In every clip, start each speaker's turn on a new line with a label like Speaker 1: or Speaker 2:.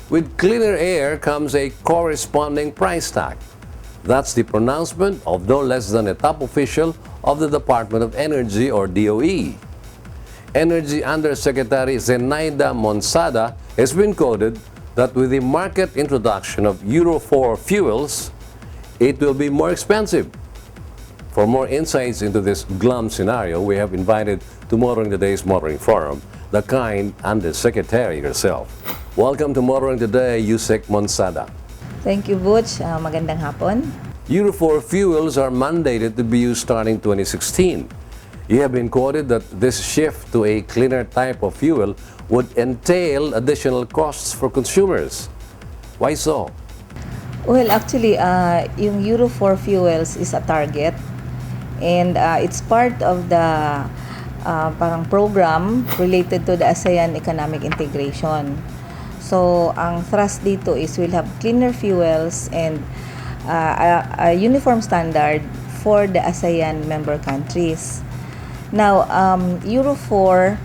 Speaker 1: With cleaner air comes a corresponding price tag. That's the pronouncement of no less than a top official of the Department of Energy or DOE. Energy Undersecretary Zenaida Monsada has been quoted that with the market introduction of Euro 4 fuels, it will be more expensive. For more insights into this glum scenario, we have invited to Motoring Today's Motoring Forum the kind Undersecretary herself. Welcome to Motoring Today, Yusek Monsada.
Speaker 2: Thank you, Butch. Magandang hapon.
Speaker 1: Euro 4 fuels are mandated to be used starting 2016. You have been quoted that this shift to a cleaner type of fuel would entail additional costs for consumers. Why so?
Speaker 2: Well, actually, yung Euro 4 fuels is a target and it's part of the parang program related to the ASEAN economic integration. So, ang thrust dito is we'll have cleaner fuels and a uniform standard for the ASEAN member countries. Now, Euro 4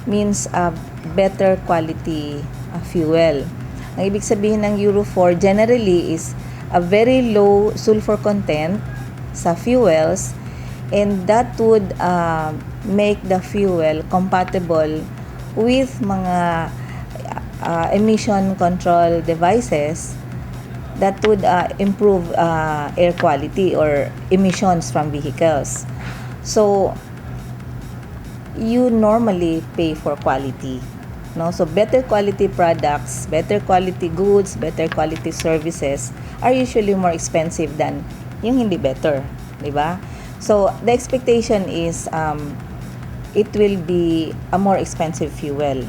Speaker 2: means a better quality fuel. Ang ibig sabihin ng Euro 4 generally is a very low sulfur content sa fuels, and that would make the fuel compatible with mga emission control devices that would improve air quality or emissions from vehicles. So, you normally pay for quality. No? So, better quality products, better quality goods, better quality services are usually more expensive than yung hindi better. Diba? So, the expectation is it will be a more expensive fuel.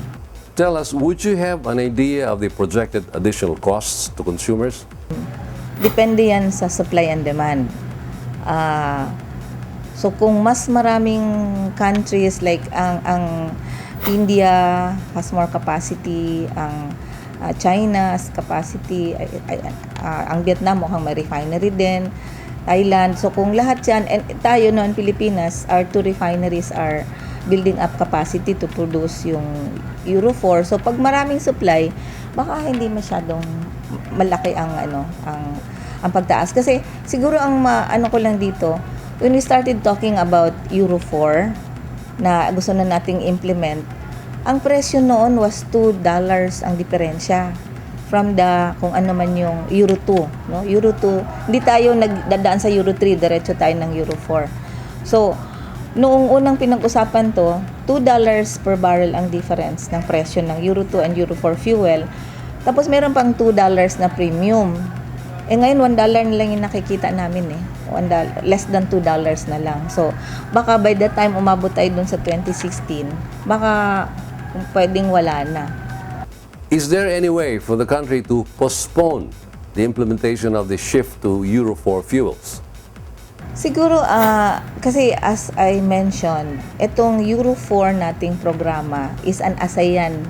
Speaker 1: Tell us, would you have an idea of the projected additional costs to consumers?
Speaker 2: Depende yan sa supply and demand. So kung mas maraming countries like ang India has more capacity, ang China's capacity, ang Vietnam mukhang may refinery din, Thailand. So kung lahat yan, and tayo noon Pilipinas, our two refineries are building up capacity to produce yung Euro 4. So pag maraming supply, baka hindi masyadong malaki ang pagtaas, kasi siguro ang ano ko lang dito, when we started talking about Euro 4 na gusto na nating implement, ang presyo noon was $2 ang diferensya from the kung ano man yung Euro 2, no? Euro 2, hindi tayo nagdadaan sa Euro 3, diretso tayo ng Euro 4. So noong unang pinag-usapan to, $2 per barrel ang difference ng presyo ng Euro 2 and Euro 4 fuel. Tapos meron pang $2 na premium. Eh ngayon, $1 na lang yung nakikita namin eh. $1, less than $2 na lang. So, baka by the time umabot tayo dun sa 2016, baka pwedeng wala na.
Speaker 1: Is there any way for the country to postpone the implementation of the shift to Euro 4 fuels?
Speaker 2: Siguro, kasi as I mentioned, itong Euro 4 nating programa is an ASEAN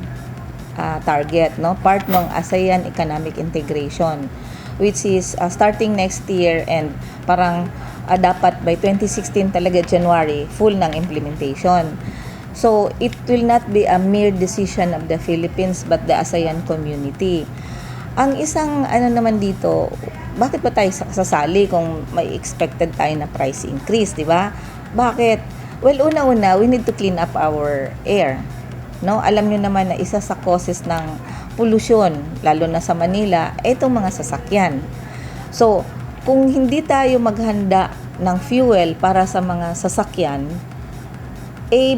Speaker 2: target, no? Part ng ASEAN economic integration, which is starting next year, and parang dapat by 2016 talaga January, full ng implementation. So, it will not be a mere decision of the Philippines but the ASEAN community. Ang isang naman dito, bakit ba tayo sasali kung may expected tayo na price increase, di ba? Bakit? Well, una-una, we need to clean up our air. No? Alam nyo naman na isa sa causes ng pollution, lalo na sa Manila, itong mga sasakyan. So, kung hindi tayo maghanda ng fuel para sa mga sasakyan,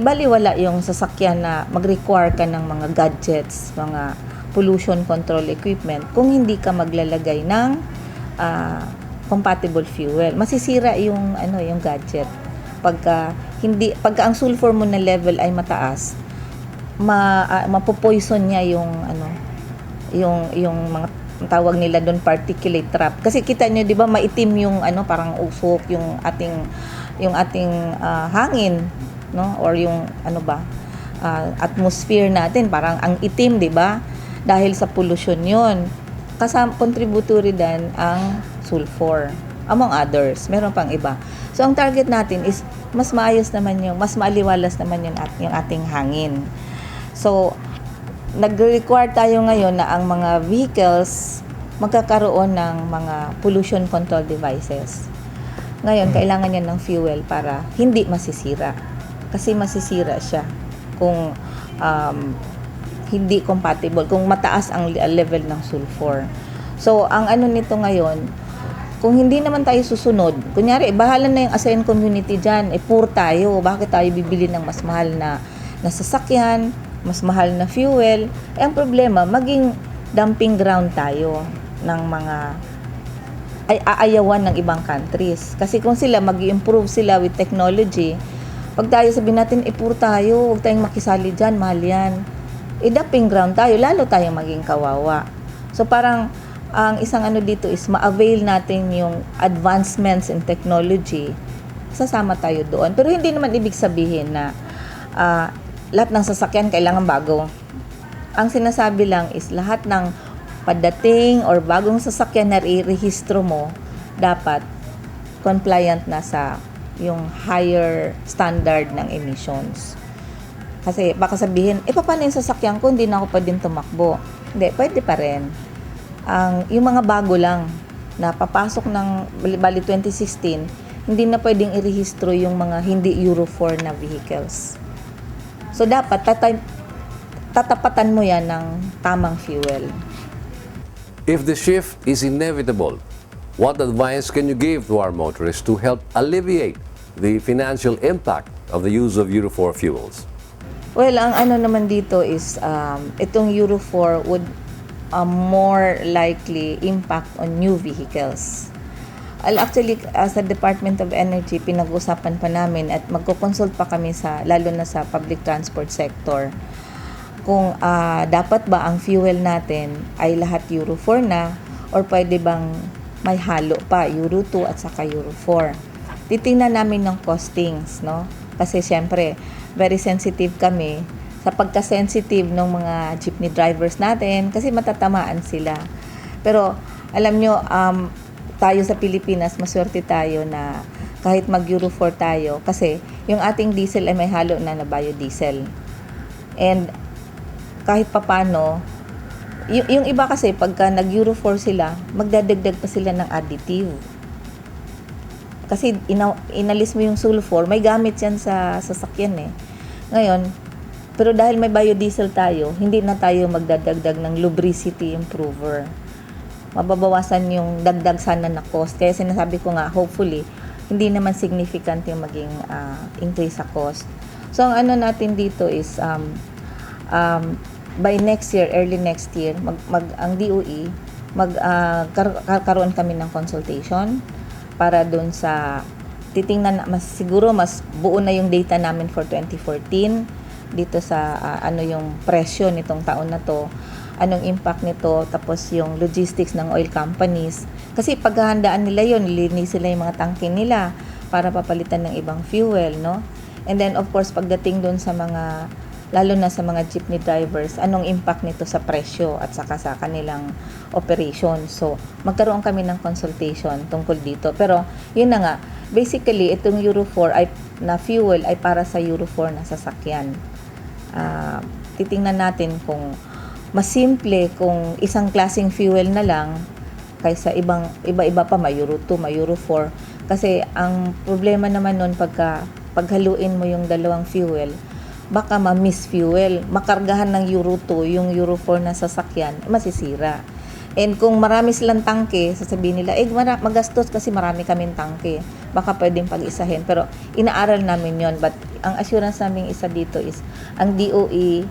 Speaker 2: baliwala yung sasakyan na mag-require ka ng mga gadgets, mga pollution control equipment, kung hindi ka maglalagay ng compatible fuel. Masisira yung yung gadget. Pagka ang sulfur mo na level ay mataas, mapopoison niya yung mga tawag nila doon particulate trap. Kasi kita niyo 'di ba maitim yung parang usok yung ating hangin, no? Or yung atmosphere natin parang ang itim, 'di ba? Dahil sa pollution 'yon. Contributory din ang sulfur, among others. Meron pang iba. So, ang target natin is mas maayos naman mas maaliwalas naman yung ating hangin. So, nag-require tayo ngayon na ang mga vehicles magkakaroon ng mga pollution control devices. Ngayon, kailangan niya ng fuel para hindi masisira. Kasi masisira siya kung hindi compatible, kung mataas ang level ng sulfur. So, ang ano nito ngayon, kung hindi naman tayo susunod, kunyari, bahala na yung ASEAN community dyan, poor tayo, bakit tayo bibili ng mas mahal na sasakyan, mas mahal na fuel? Ang problema, maging dumping ground tayo ng mga aayawan ng ibang countries. Kasi kung sila, mag-improve sila with technology, pag tayo sabihin natin, poor tayo, huwag tayong makisali dyan, mahal yan. Dumping ground tayo, lalo tayong maging kawawa. So parang, ang isang ano dito is ma-avail natin yung advancements in technology, sasama tayo doon. Pero hindi naman ibig sabihin na lahat ng sasakyan kailangan bago. Ang sinasabi lang is lahat ng padating or bagong sasakyan na i-rehistro mo, dapat compliant na sa yung higher standard ng emissions. Kasi baka sabihin, paano yung sasakyan ko, hindi na ako pwedeng tumakbo. Hindi, pwede pa rin. Yung mga bago lang na papasok ng bali 2016, hindi na pwedeng irehistro yung mga hindi Euro 4 na vehicles. So dapat tatapatan mo yan ng tamang fuel.
Speaker 1: If the shift is inevitable, what advice can you give to our motorists to help alleviate the financial impact of the use of Euro 4 fuels?
Speaker 2: Well, ang ano naman dito is itong Euro 4 would more likely impact on new vehicles. Actually, sa Department of Energy, pinag-usapan pa namin at magko-consult pa kami lalo na sa public transport sector, kung dapat ba ang fuel natin ay lahat Euro 4 na or pwede bang may halo pa, Euro 2 at saka Euro 4. Titingnan namin ng costings, no? Kasi syempre, very sensitive kami sa pagka-sensitive ng mga jeepney drivers natin kasi matatamaan sila. Pero alam nyo, tayo sa Pilipinas, maswerte tayo na kahit mag-Euro 4 tayo kasi yung ating diesel ay may halo na biodiesel. And kahit papano, yung iba kasi pagka nag-Euro 4 sila, magdadagdag pa sila ng additive. Kasi inalis mo yung sulfur, may gamit yan sa sasakyan eh. Ngayon, pero dahil may biodiesel tayo, hindi na tayo magdadagdag ng lubricity improver. Mababawasan yung dagdag sana na cost. Kaya sinasabi ko nga, hopefully, hindi naman significant yung maging increase sa cost. So, ang ano natin dito is, by next year, early next year, ang DOE, karoon kami ng consultation para doon sa titingnan, siguro mas buo na yung data namin for 2014 dito sa ano yung presyo nitong taon na to, anong impact nito, tapos yung logistics ng oil companies. Kasi paghahandaan nila yun, linisin sila yung mga tangke nila para papalitan ng ibang fuel, no? And then, of course, pagdating doon sa mga, lalo na sa mga jeepney drivers, anong impact nito sa presyo at saka sa kanilang operation. So, magkaroon kami ng consultation tungkol dito. Pero, yun na nga, basically, itong Euro 4 na fuel ay para sa Euro 4 na sasakyan. Titingnan natin kung mas simple kung isang klaseng fuel na lang kaysa iba-iba pa, may Euro 2, may Euro 4. Kasi ang problema naman nun paghaluin mo yung dalawang fuel, baka ma-miss fuel, makargahan ng Euro 2, yung Euro 4 na sasakyan, masisira. And kung marami silang tangke, sasabihin nila, magastos kasi marami kaming tangke. Baka pwedeng pag-isahin. Pero inaaral namin yon. But ang assurance namin isa dito is, ang DOE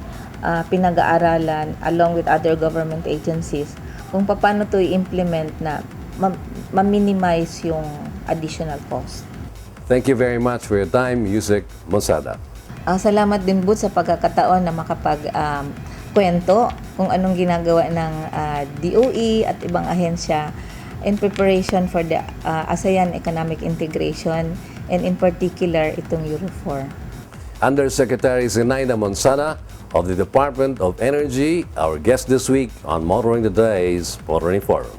Speaker 2: pinag-aaralan along with other government agencies kung paano to i-implement na ma-minimize yung additional cost.
Speaker 1: Thank you very much for your time, Yusek Monsada.
Speaker 2: Salamat din, Bud, sa pagkakataon na kwento kung anong ginagawa ng DOE at ibang ahensya in preparation for the ASEAN economic integration and in particular itong Euro 4.
Speaker 1: Undersecretary Zenaida Monsada of the Department of Energy, our guest this week on Motoring Today's Motoring Forum.